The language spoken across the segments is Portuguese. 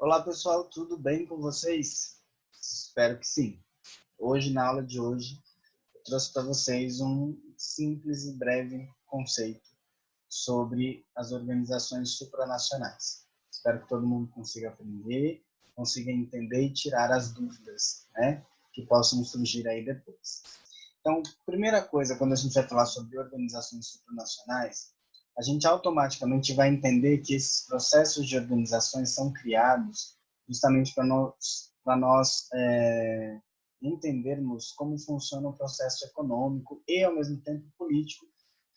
Olá pessoal, tudo bem com vocês? Espero que sim. Hoje, na aula de hoje, eu trouxe para vocês um simples e breve conceito sobre as organizações supranacionais. Espero que todo mundo consiga aprender, consiga entender e tirar as dúvidas, né, que possam surgir aí depois. Então, primeira coisa, quando a gente vai falar sobre organizações supranacionais, a gente automaticamente vai entender que esses processos de organizações são criados justamente para nós entendermos como funciona o processo econômico e, ao mesmo tempo, político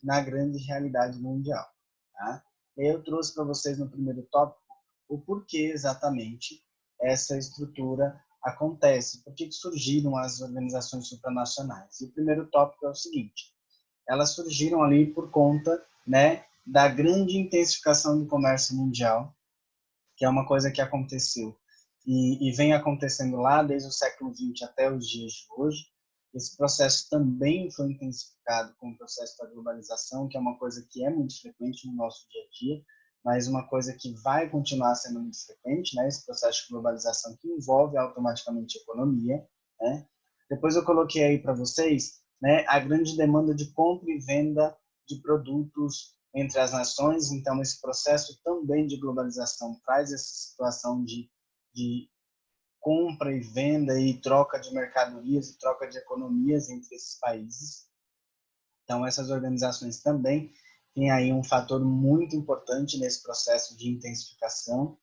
na grande realidade mundial. Tá? Eu trouxe para vocês no primeiro tópico o porquê exatamente essa estrutura acontece, por que surgiram as organizações supranacionais. E o primeiro tópico é o seguinte: elas surgiram ali por conta, né, da grande intensificação do comércio mundial, que é uma coisa que aconteceu e vem acontecendo lá desde o século XX até os dias de hoje. Esse processo também foi intensificado com o processo da globalização, que é uma coisa que é muito frequente no nosso dia a dia, mas uma coisa que vai continuar sendo muito frequente, né? Esse processo de globalização que envolve automaticamente a economia, né? Depois eu coloquei aí para vocês, né, a grande demanda de compra e venda de produtos entre as nações. Então, esse processo também de globalização traz essa situação de compra e venda e troca de mercadorias e troca de economias entre esses países. Então, essas organizações também têm aí um fator muito importante nesse processo de intensificação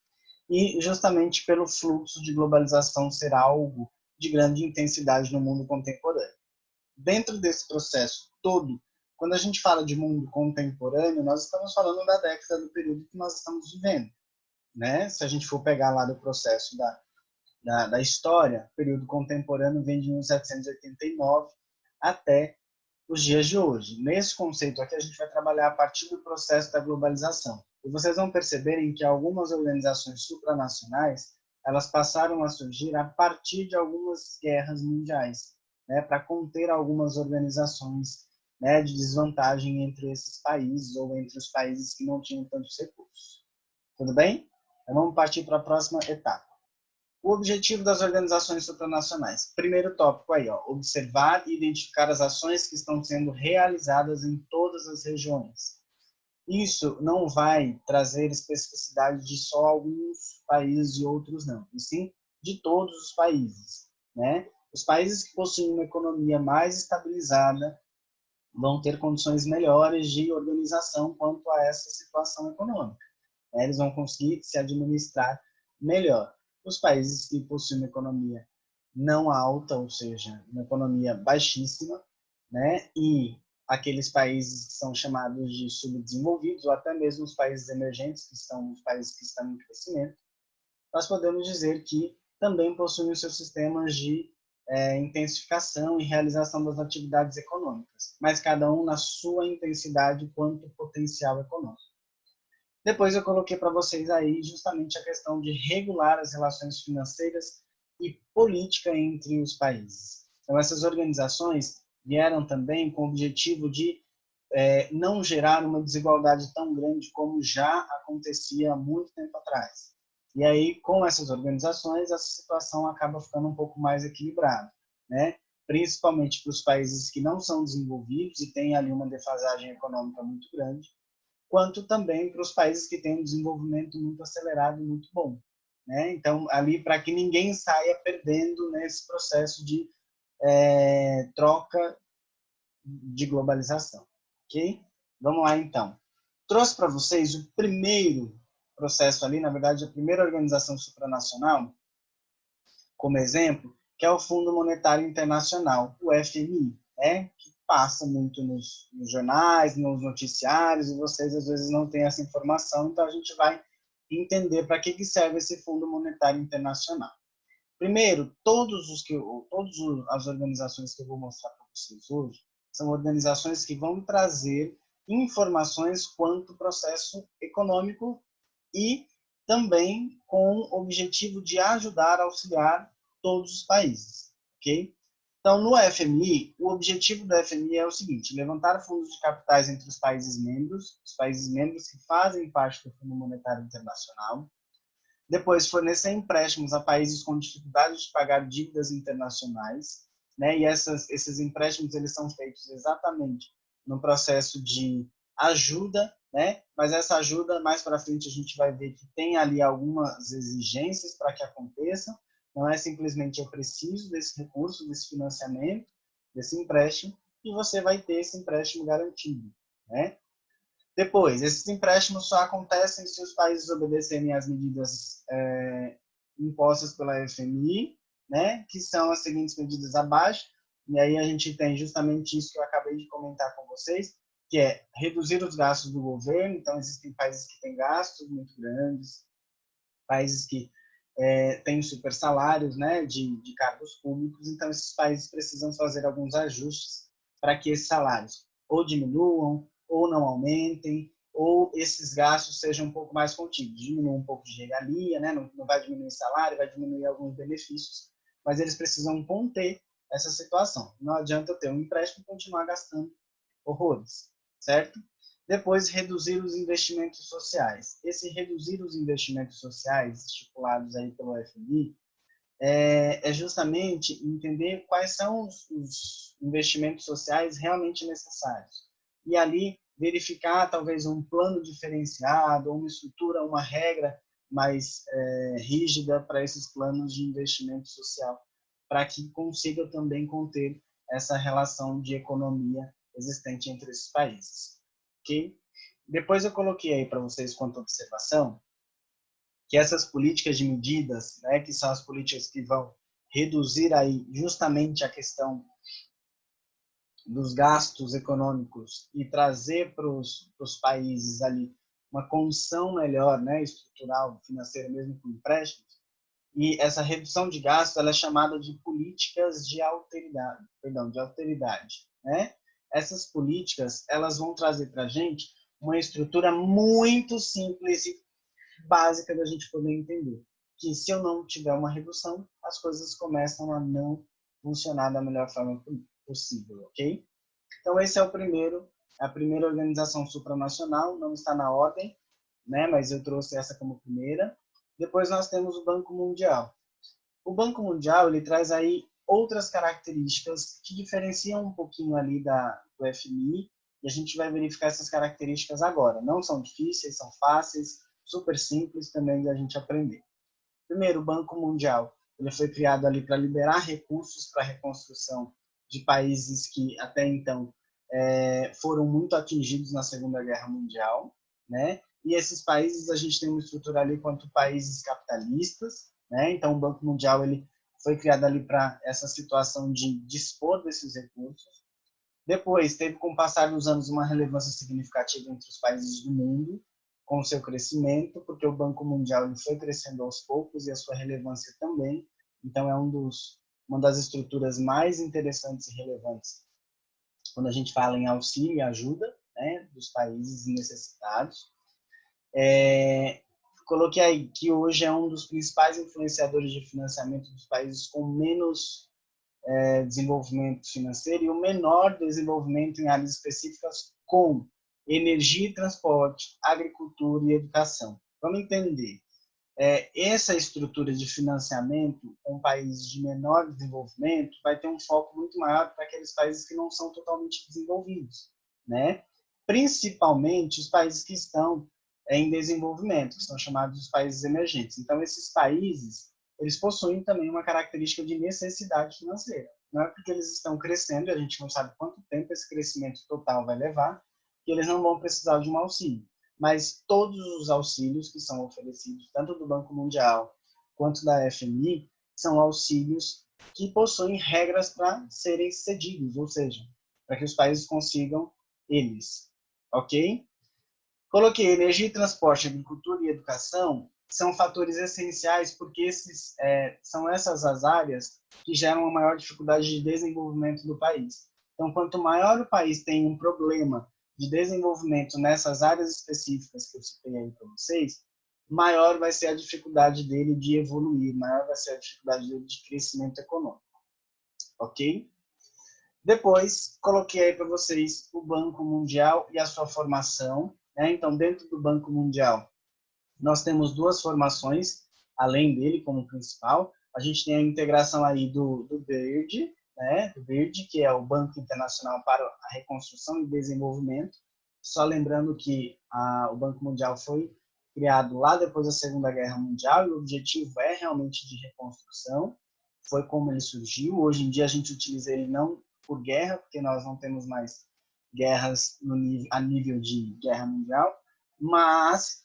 e justamente pelo fluxo de globalização ser algo de grande intensidade no mundo contemporâneo. Dentro desse processo todo, quando a gente fala de mundo contemporâneo, nós estamos falando da década do período que nós estamos vivendo, né? Se a gente for pegar lá do processo da história, o período contemporâneo vem de 1789 até os dias de hoje. Nesse conceito aqui, a gente vai trabalhar a partir do processo da globalização. E vocês vão perceberem que algumas organizações supranacionais, elas passaram a surgir a partir de algumas guerras mundiais, né, para conter algumas organizações, né, de desvantagem entre esses países ou entre os países que não tinham tantos recursos. Tudo bem? Então vamos partir para a próxima etapa. O objetivo das organizações supranacionais. Primeiro tópico aí, ó, observar e identificar as ações que estão sendo realizadas em todas as regiões. Isso não vai trazer especificidade de só alguns países e outros não, e sim de todos os países, né? Os países que possuem uma economia mais estabilizada vão ter condições melhores de organização quanto a essa situação econômica. Eles vão conseguir se administrar melhor. Os países que possuem uma economia não alta, ou seja, uma economia baixíssima, né, e aqueles países que são chamados de subdesenvolvidos, ou até mesmo os países emergentes, que são os países que estão em crescimento, nós podemos dizer que também possuem os seus sistemas de intensificação e realização das atividades econômicas, mas cada um na sua intensidade quanto potencial econômico. Depois eu coloquei para vocês aí justamente a questão de regular as relações financeiras e política entre os países. Então, essas organizações vieram também com o objetivo de não gerar uma desigualdade tão grande como já acontecia há muito tempo atrás. E aí, com essas organizações, essa situação acaba ficando um pouco mais equilibrada, né? Principalmente para os países que não são desenvolvidos e têm ali uma defasagem econômica muito grande, quanto também para os países que têm um desenvolvimento muito acelerado e muito bom, né? Então, ali para que ninguém saia perdendo nesse processo de troca de globalização, ok? Vamos lá, então. Trouxe para vocês o primeiro processo ali, na verdade, a primeira organização supranacional, como exemplo, que é o Fundo Monetário Internacional, o FMI, né? Que passa muito nos jornais, nos noticiários, e vocês às vezes não têm essa informação, então a gente vai entender para que serve esse Fundo Monetário Internacional. Primeiro, todas as organizações que eu vou mostrar para vocês hoje são organizações que vão trazer informações quanto ao processo econômico e também com o objetivo de ajudar a auxiliar todos os países, ok? Então, no FMI, o objetivo do FMI é o seguinte: levantar fundos de capitais entre os países membros que fazem parte do Fundo Monetário Internacional, Depois, fornecer empréstimos a países com dificuldade de pagar dívidas internacionais, né? E esses empréstimos eles são feitos exatamente no processo de ajuda, né? Mas essa ajuda, mais para frente, a gente vai ver que tem ali algumas exigências para que aconteça. Não é simplesmente eu preciso desse recurso, desse financiamento, desse empréstimo, e você vai ter esse empréstimo garantido, né? Depois, esses empréstimos só acontecem se os países obedecerem às medidas impostas pela FMI, né, que são as seguintes medidas abaixo, e aí a gente tem justamente isso que eu acabei de comentar com vocês, que é reduzir os gastos do governo. Então, existem países que têm gastos muito grandes, países que têm super salários, né, de cargos públicos, então esses países precisam fazer alguns ajustes para que esses salários ou diminuam, ou não aumentem, ou esses gastos sejam um pouco mais contidos. Diminui um pouco de regalia, né? Não vai diminuir o salário, vai diminuir alguns benefícios, mas eles precisam conter essa situação. Não adianta eu ter um empréstimo e continuar gastando horrores, certo? Depois, reduzir os investimentos sociais. Esse reduzir os investimentos sociais, estipulados aí pelo FMI, é justamente entender quais são os investimentos sociais realmente necessários. E ali, verificar talvez um plano diferenciado, uma estrutura, uma regra mais rígida para esses planos de investimento social, para que consiga também conter essa relação de economia existente entre esses países. Ok? Depois eu coloquei aí para vocês quanto observação que essas políticas de medidas, né, que são as políticas que vão reduzir aí justamente a questão dos gastos econômicos e trazer para os países ali uma condição melhor, né, estrutural, financeira, mesmo com empréstimos. E essa redução de gastos ela é chamada de políticas de austeridade, né? Essas políticas elas vão trazer para a gente uma estrutura muito simples e básica da gente poder entender que se eu não tiver uma redução, as coisas começam a não funcionar da melhor forma possível, ok? Então esse é a primeira organização supranacional, não está na ordem, né? Mas eu trouxe essa como primeira. Depois nós temos o Banco Mundial. O Banco Mundial ele traz aí outras características que diferenciam um pouquinho ali do FMI, e a gente vai verificar essas características agora. Não são difíceis, são fáceis, super simples também da gente aprender. Primeiro, o Banco Mundial ele foi criado ali para liberar recursos para a reconstrução de países que até então foram muito atingidos na Segunda Guerra Mundial, né? E esses países a gente tem uma estrutura ali quanto países capitalistas, né? Então o Banco Mundial ele foi criado ali para essa situação de dispor desses recursos. Depois teve com o passar dos anos uma relevância significativa entre os países do mundo, com o seu crescimento, porque o Banco Mundial ele foi crescendo aos poucos e a sua relevância também. Então é uma das estruturas mais interessantes e relevantes quando a gente fala em auxílio e ajuda, né, dos países necessitados. Coloquei aí que hoje é um dos principais influenciadores de financiamento dos países com menos desenvolvimento financeiro e o menor desenvolvimento em áreas específicas com energia e transporte, agricultura e educação. Vamos entender. Essa estrutura de financiamento com países de menor desenvolvimento vai ter um foco muito maior para aqueles países que não são totalmente desenvolvidos, né? Principalmente os países que estão em desenvolvimento, que são chamados de países emergentes. Então, esses países, eles possuem também uma característica de necessidade financeira. Não é porque eles estão crescendo, e a gente não sabe quanto tempo esse crescimento total vai levar, que eles não vão precisar de um auxílio. Mas todos os auxílios que são oferecidos, tanto do Banco Mundial quanto da FMI, são auxílios que possuem regras para serem cedidos, ou seja, para que os países consigam eles, ok? Coloquei energia e transporte, agricultura e educação são fatores essenciais porque são essas as áreas que geram a maior dificuldade de desenvolvimento do país. Então, quanto maior o país tem um problema de desenvolvimento nessas áreas específicas que eu citei aí para vocês, maior vai ser a dificuldade dele de evoluir, maior vai ser a dificuldade dele de crescimento econômico. Ok? Depois, coloquei aí para vocês o Banco Mundial e a sua formação. Então, dentro do Banco Mundial, nós temos duas formações, além dele como principal. A gente tem a integração aí do BIRD, né, do BIRD, que é o Banco Internacional para a Reconstrução e Desenvolvimento. Só lembrando que o Banco Mundial foi criado lá depois da Segunda Guerra Mundial e o objetivo é realmente de reconstrução. Foi como ele surgiu. Hoje em dia a gente utiliza ele não por guerra, porque nós não temos mais guerras a nível de guerra mundial, mas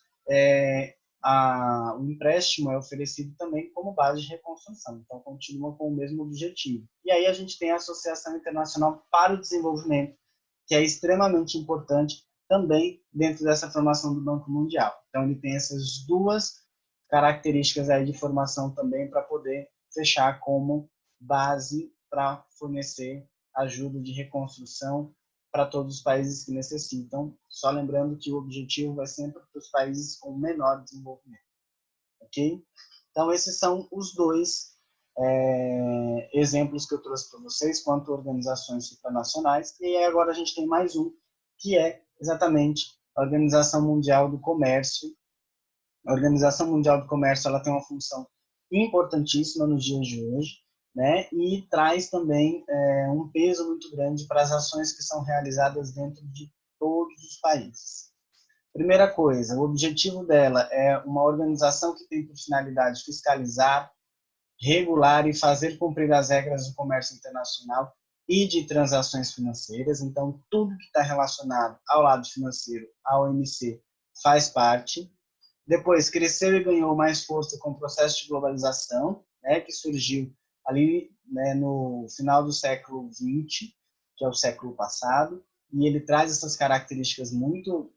o empréstimo é oferecido também como base de reconstrução, então continua com o mesmo objetivo. E aí a gente tem a Associação Internacional para o Desenvolvimento, que é extremamente importante também dentro dessa formação do Banco Mundial. Então ele tem essas duas características aí de formação também para poder fechar como base para fornecer ajuda de reconstrução para todos os países que necessitam, só lembrando que o objetivo vai sempre para os países com menor desenvolvimento, ok? Então, esses são os dois exemplos que eu trouxe para vocês quanto a organizações supranacionais, e agora a gente tem mais um, que é exatamente a Organização Mundial do Comércio. A Organização Mundial do Comércio ela tem uma função importantíssima nos dias de hoje, né? E traz também um peso muito grande para as ações que são realizadas dentro de todos os países. Primeira coisa, o objetivo dela é uma organização que tem por finalidade fiscalizar, regular e fazer cumprir as regras do comércio internacional e de transações financeiras. Então, tudo que está relacionado ao lado financeiro, a OMC, faz parte. Depois, cresceu e ganhou mais força com o processo de globalização, né, que surgiu ali, né, no final do século XX, que é o século passado, e ele traz essas características muito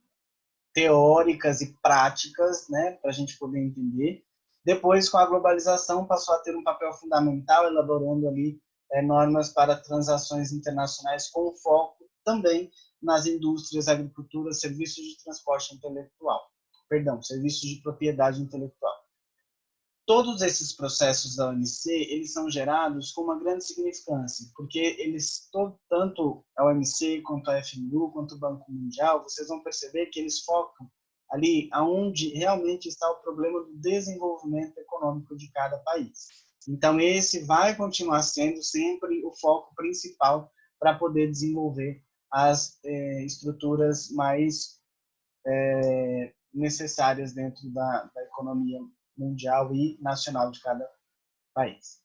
teóricas e práticas, né, para a gente poder entender. Depois, com a globalização, passou a ter um papel fundamental, elaborando ali normas para transações internacionais com foco também nas indústrias, agricultura, serviços de transporte intelectual. Serviços de propriedade intelectual. Todos esses processos da OMC, eles são gerados com uma grande significância, porque eles, tanto a OMC, quanto a FMU, quanto o Banco Mundial, vocês vão perceber que eles focam ali aonde realmente está o problema do desenvolvimento econômico de cada país. Então, esse vai continuar sendo sempre o foco principal para poder desenvolver as estruturas mais necessárias dentro da economia mundial e nacional de cada país.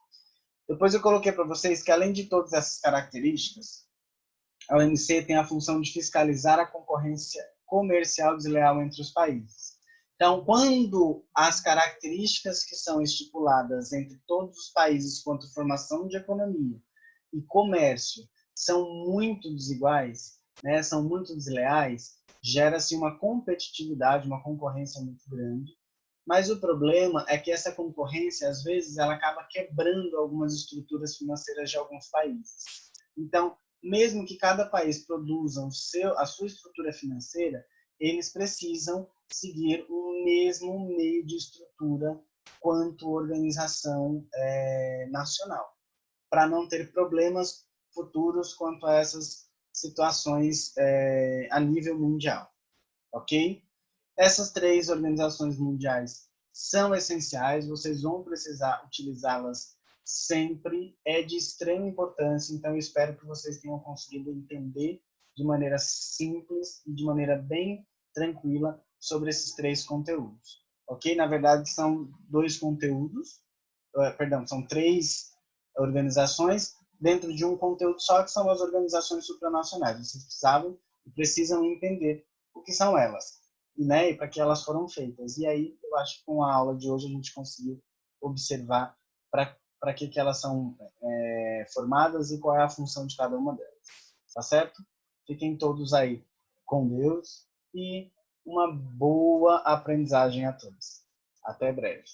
Depois eu coloquei para vocês que, além de todas essas características, a OMC tem a função de fiscalizar a concorrência comercial desleal entre os países. Então, quando as características que são estipuladas entre todos os países quanto à formação de economia e comércio são muito desiguais, né, são muito desleais, gera-se uma competitividade, uma concorrência muito grande. Mas o problema é que essa concorrência, às vezes, ela acaba quebrando algumas estruturas financeiras de alguns países. Então, mesmo que cada país produza a sua estrutura financeira, eles precisam seguir o mesmo meio de estrutura quanto organização nacional, para não ter problemas futuros quanto a essas situações a nível mundial, ok? Essas três organizações mundiais são essenciais, vocês vão precisar utilizá-las sempre, é de extrema importância, então eu espero que vocês tenham conseguido entender de maneira simples e de maneira bem tranquila sobre esses três conteúdos, ok? Na verdade, são dois conteúdos, são três organizações dentro de um conteúdo só, que são as organizações supranacionais. Vocês precisam entender o que são elas, né, e para que elas foram feitas. E aí, eu acho que com a aula de hoje a gente conseguiu observar para que elas são formadas e qual é a função de cada uma delas. Tá certo? Fiquem todos aí com Deus e uma boa aprendizagem a todos. Até breve.